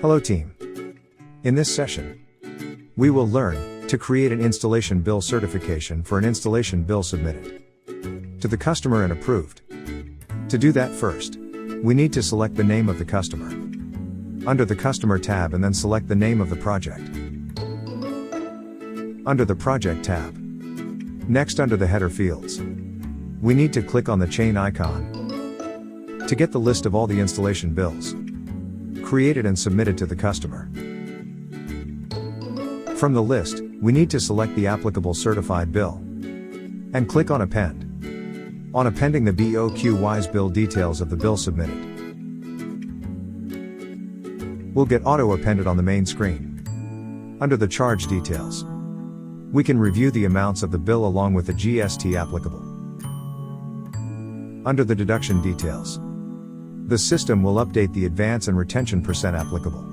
Hello team. In this session, we will learn to create an installation bill certification for an installation bill submitted to the customer and approved. To do that first, we need to select the name of the customer under the Customer tab and then select the name of the project under the Project tab. Next, under the header fields, we need to click on the chain icon to get the list of all the installation bills created and submitted to the customer. From the list, we need to select the applicable certified bill and click on Append. On appending, the BOQY's bill details of the bill submitted will get auto-appended on the main screen. Under the charge details, we can review the amounts of the bill along with the GST applicable. Under the deduction details, the system will update the advance and retention percent applicable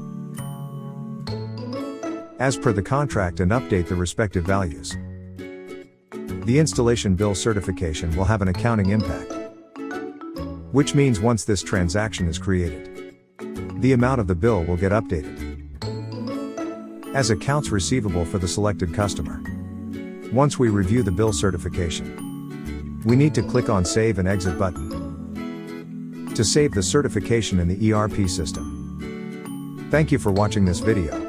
as per the contract and update the respective values. The installation bill certification will have an accounting impact, which means once this transaction is created, the amount of the bill will get updated as accounts receivable for the selected customer. Once we review the bill certification, we need to click on Save and Exit button to save the certification in the ERP system. Thank you for watching this video.